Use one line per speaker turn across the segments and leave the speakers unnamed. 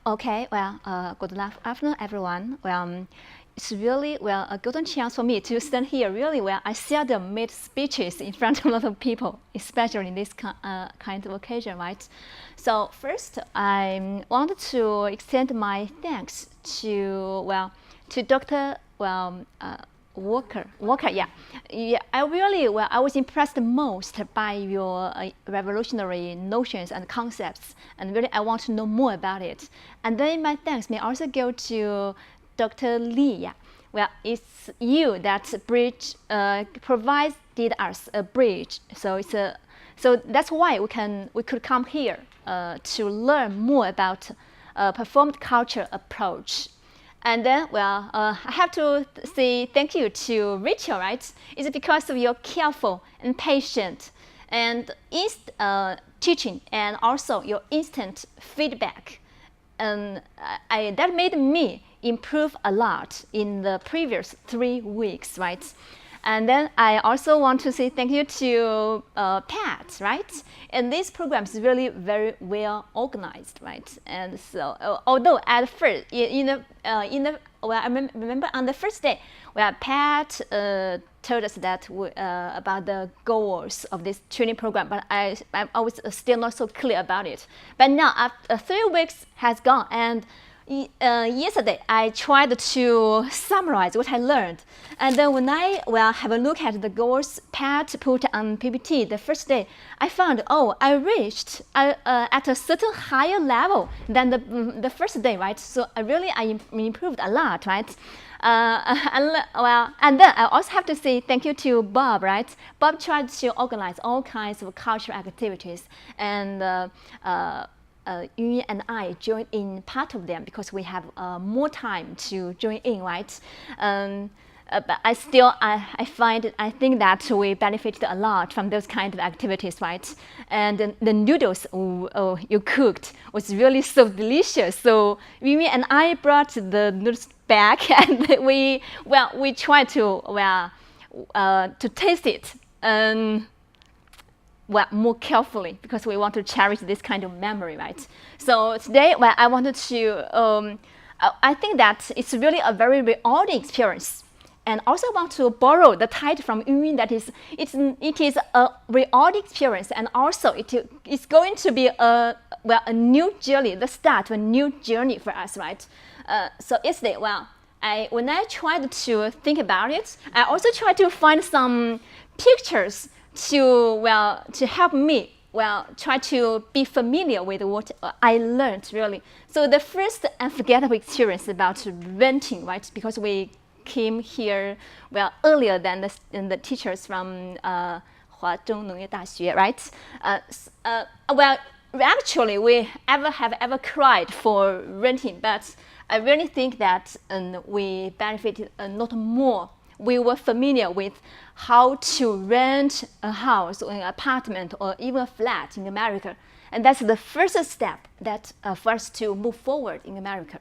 Okay, good afternoon, everyone. It's really, a golden chance for me to stand here. Really, I seldom make speeches in front of a lot of people, especially in this kind of occasion, right? So first, I wanted to extend my thanks to Dr. Walker, yeah. I really, I was impressed most by your revolutionary notions and concepts, and really I want to know more about it. And then my thanks may also go to Dr. Lee, yeah. Well, it's you that provided us a bridge, so so that's why we could come here to learn more about performed culture approach. And then, I have to say thank you to Rachel, right? It's because of your careful and patient and teaching, and also your instant feedback. And that made me improve a lot in the previous 3 weeks, right? And then I also want to say thank you to Pat, right? And this program is really very well organized, right? And so, although at first, I remember on the first day, Pat told us that about the goals of this training program, but I was still not so clear about it. But now, after 3 weeks has gone, and yesterday I tried to summarize what I learned, and then when I have a look at the goals Pat put on PPT the first day, I found I reached at a certain higher level than the first day, right? So I improved a lot, right? And then I also have to say thank you to Bob, right? Bob tried to organize all kinds of cultural activities, and Yu and I joined in part of them because we have more time to join in, right? But I think that we benefited a lot from those kind of activities, right? And the noodles you cooked was really so delicious. So Mimi and I brought the noodles back, and we tried to taste it. More carefully, because we want to cherish this kind of memory, right? So today, I wanted to, I think that it's really a very rewarding experience, and also want to borrow the title from Yun, that it is a rewarding experience, and also it's going to be a new journey, the start of a new journey for us, right? So yesterday, when I tried to think about it, I also tried to find some pictures to help me try to be familiar with what I learned, really. So the first unforgettable experience about renting, right? Because we came here earlier than the teachers from Huazhong Nongye Daxue, right? Actually, we have ever cried for renting, but I really think that we benefited a lot more. We were familiar with how to rent a house or an apartment or even a flat in America. And that's the first step that for us to move forward in America.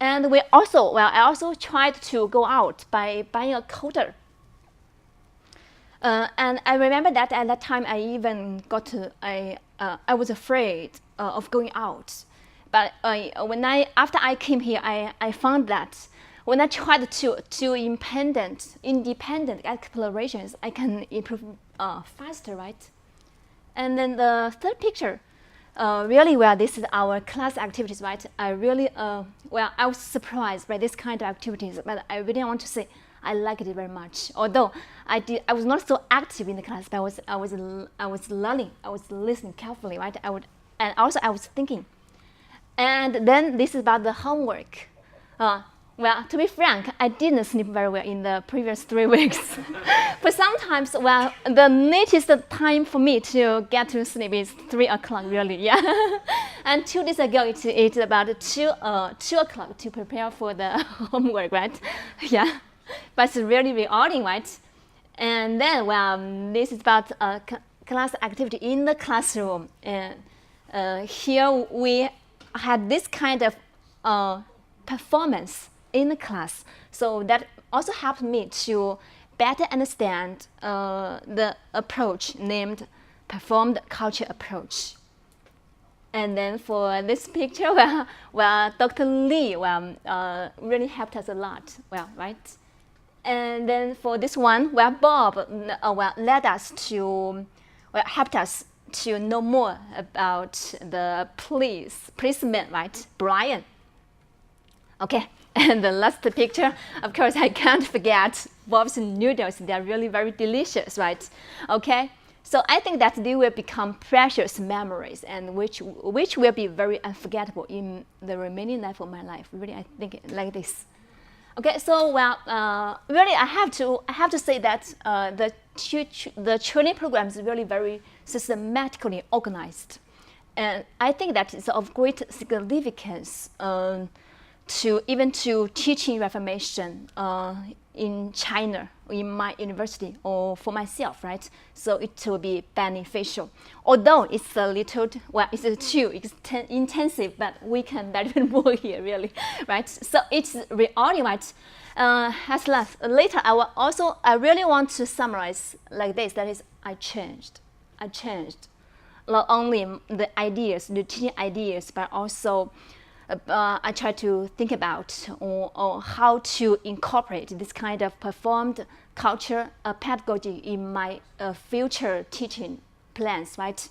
And I also tried to go out by buying a coder. And I remember that at that time I even I was afraid of going out. But after I came here, I found that when I tried to do independent explorations, I can improve faster, right? And then the third picture, really, this is our class activities, right? I really, I was surprised by this kind of activities, but I really want to say I liked it very much. Although I was not so active in the class, but I was learning, I was listening carefully, right? And also I was thinking. And then this is about the homework. To be frank, I didn't sleep very well in the previous 3 weeks. But sometimes, the latest time for me to get to sleep is 3 o'clock, really, yeah. And 2 days ago, it's about 2 o'clock to prepare for the homework, right? Yeah, but it's really rewarding, right? And then, this is about class activity in the classroom. And here we had this kind of performance in the class, so that also helped me to better understand the approach named performed culture approach. And then for this picture, well, Dr. Lee really helped us a lot. Well, right? And then for this one, Bob led us to, helped us to know more about the policeman, right? Brian. Okay, and the last picture, of course, I can't forget Bob's noodles. They're really very delicious, right? Okay, so I think that they will become precious memories, and which will be very unforgettable in the remaining life of my life. Really, I think like this. Okay, so really, I have to say that the training program is really very systematically organized, and I think that it's of great significance to teaching Reformation in China, in my university, or for myself, right? So it will be beneficial. Although it's a little, it's too intensive, but we can better more here, really, right? So it's really right. Later, I really want to summarize like this. That is, I changed. Not only the ideas, the teaching ideas, but also I try to think about or how to incorporate this kind of performed culture pedagogy in my future teaching plans, right?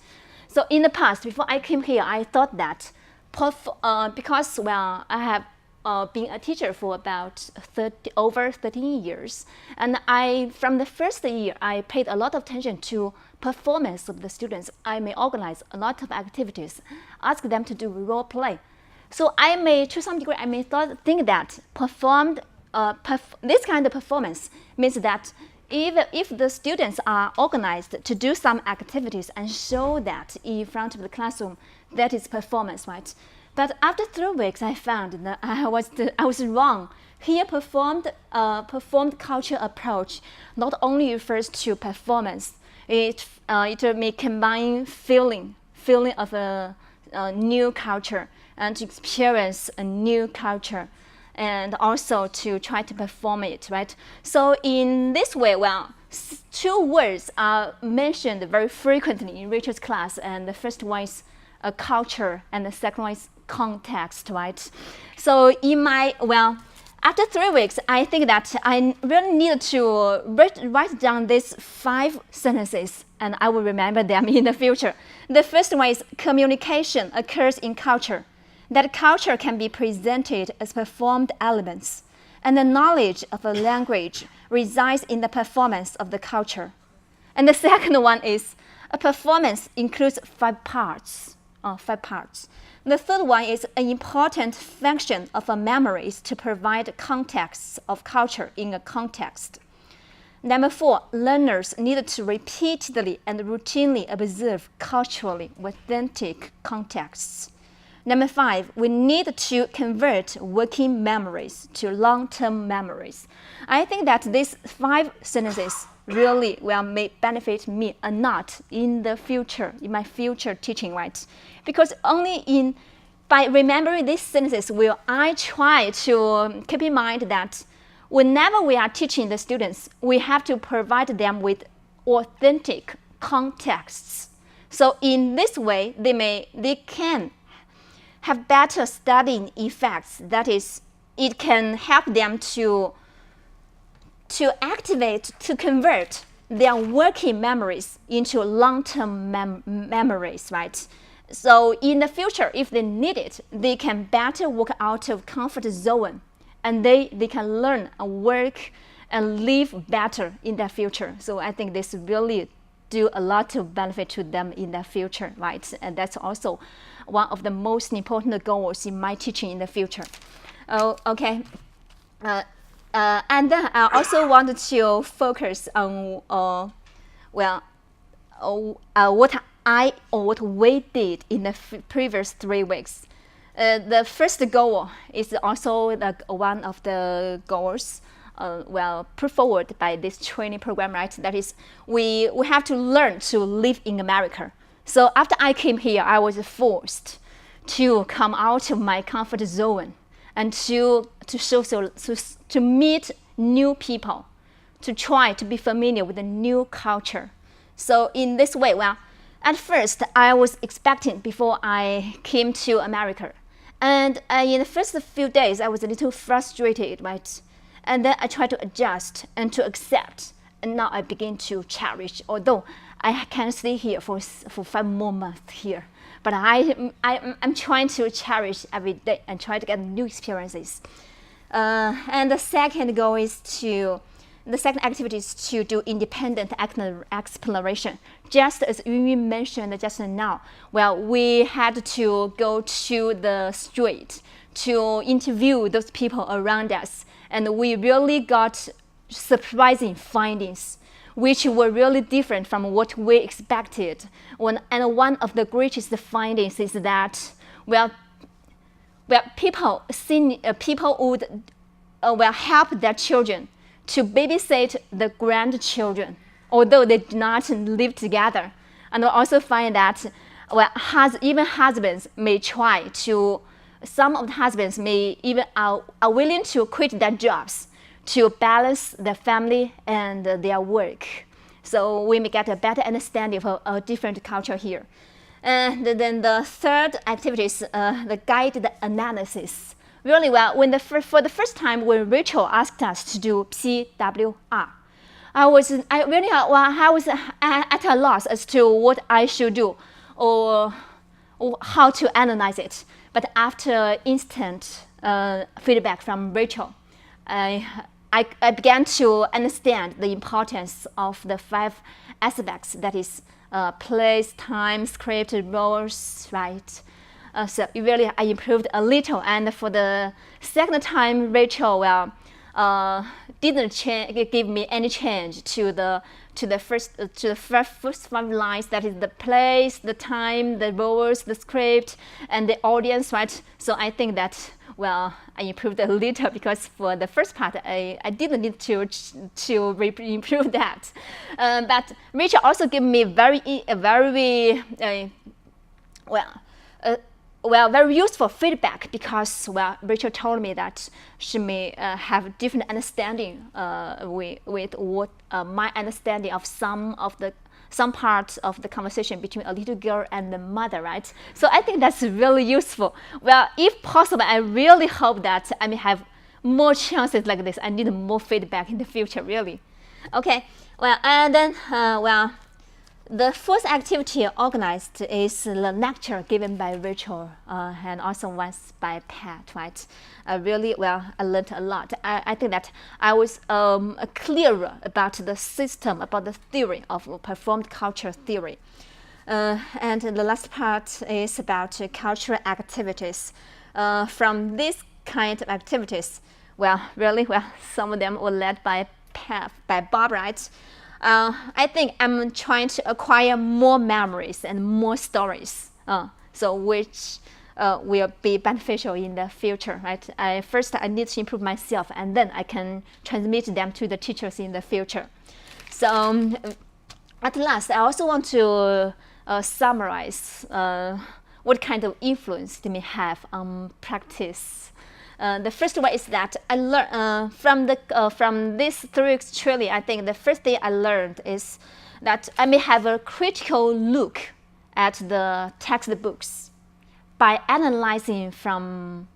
So in the past, before I came here, I thought that because I have been a teacher for about over 13 years, and from the first year, I paid a lot of attention to performance of the students. I may organize a lot of activities, ask them to do role play. So I may, to some degree, think that this kind of performance means that even if the students are organized to do some activities and show that in front of the classroom, that is performance, right? But after 3 weeks, I found that I was wrong. Here, performed culture approach not only refers to performance. It may combine feeling of a new culture, and to experience a new culture, and also to try to perform it, right? So in this way, 2 words are mentioned very frequently in Rachel's class, and the first one is culture, and the second one is context, right? So after 3 weeks, I think that I really need to write down these 5 sentences, and I will remember them in the future. The first one is communication occurs in culture. That culture can be presented as performed elements, and the knowledge of a language resides in the performance of the culture. And the second one is a performance includes 5 parts. The third one is an important function of a memory is to provide context of culture in a context. Number 4, learners need to repeatedly and routinely observe culturally authentic contexts. Number 5, we need to convert working memories to long-term memories. I think that these 5 sentences really may benefit me a lot in the future, in my future teaching, right? Because only by remembering these sentences will I try to keep in mind that whenever we are teaching the students, we have to provide them with authentic contexts. So in this way, they can have better studying effects. That is, it can help them to activate, to convert their working memories into long-term memories, right? So in the future, if they need it, they can better work out of comfort zone, and they can learn and work and live better in their future. So I think this really do a lot of benefit to them in their future, right? And that's also one of the most important goals in my teaching in the future. Okay. And then I also wanted to focus on what we did in the previous 3 weeks. The first goal is also one of the goals put forward by this training program, right? That is, we have to learn to live in America. So after I came here, I was forced to come out of my comfort zone and to meet new people, to try to be familiar with the new culture. So in this way, at first, I was expecting before I came to America. And in the first few days, I was a little frustrated, right? And then I tried to adjust and to accept. And now I begin to cherish, although I can stay here for 5 more months here. But I'm trying to cherish every day and try to get new experiences. And the second goal is the second activity is to do independent exploration. Just as you mentioned just now, well, we had to go to the street to interview those people around us, and we really got surprising findings, which were really different from what we expected. And one of the greatest findings is that, people would help their children to babysit the grandchildren, although they do not live together. And we also find that, even husbands may try to, some of the husbands may even are willing to quit their jobs to balance their family and their work. So we may get a better understanding of a different culture here. And then the third activity is the guided analysis. Really for the first time when Rachel asked us to do PWR, I was at a loss as to what I should do or how to analyze it. But after instant feedback from Rachel, I began to understand the importance of the 5 aspects, that is place, time, script, roles, right? So really, I improved a little. And for the second time, Rachel didn't give me any change to the first 5 lines. That is the place, the time, the roles, the script, and the audience, right? So I think that I improved a little, because for the first part, I didn't need to improve that. But Rachel also gave me very useful feedback, because Rachel told me that she may have different understanding with what my understanding of some parts of the conversation between a little girl and the mother, right? So I think that's really useful. Well, if possible, I really hope that I may have more chances like this. I need more feedback in the future, really. Okay, and then, the fourth activity organized is the lecture given by Rachel and also once by Pat, right? I learned a lot. I think that I was clearer about the system, about the theory of performed culture theory. And the last part is about cultural activities. From these kind of activities, some of them were led by Pat, by Bob, right? I think I'm trying to acquire more memories and more stories, which will be beneficial in the future, right? First, I need to improve myself, and then I can transmit them to the teachers in the future. So at last, I also want to summarize what kind of influence they may have on practice. The first one is that I learned from these 3 weeks training. I think the first thing I learned is that I may have a critical look at the textbooks by analyzing from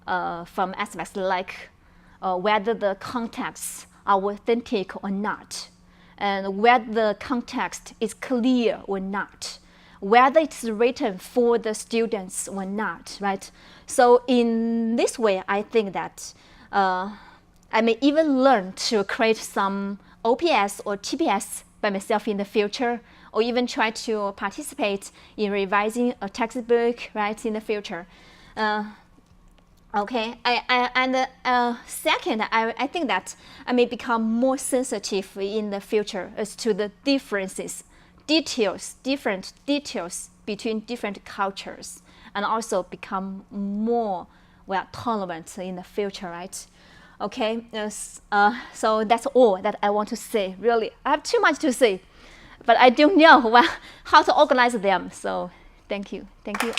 aspects like whether the contexts are authentic or not, and whether the context is clear or not, whether it's written for the students or not, right? So in this way, I think that I may even learn to create some OPS or TPS by myself in the future, or even try to participate in revising a textbook, right, in the future. Second, I think that I may become more sensitive in the future as to the different details between different cultures, and also become more tolerant in the future, right? Okay, so that's all that I want to say. Really, I have too much to say, but I don't know how to organize them. So thank you all. Thank you.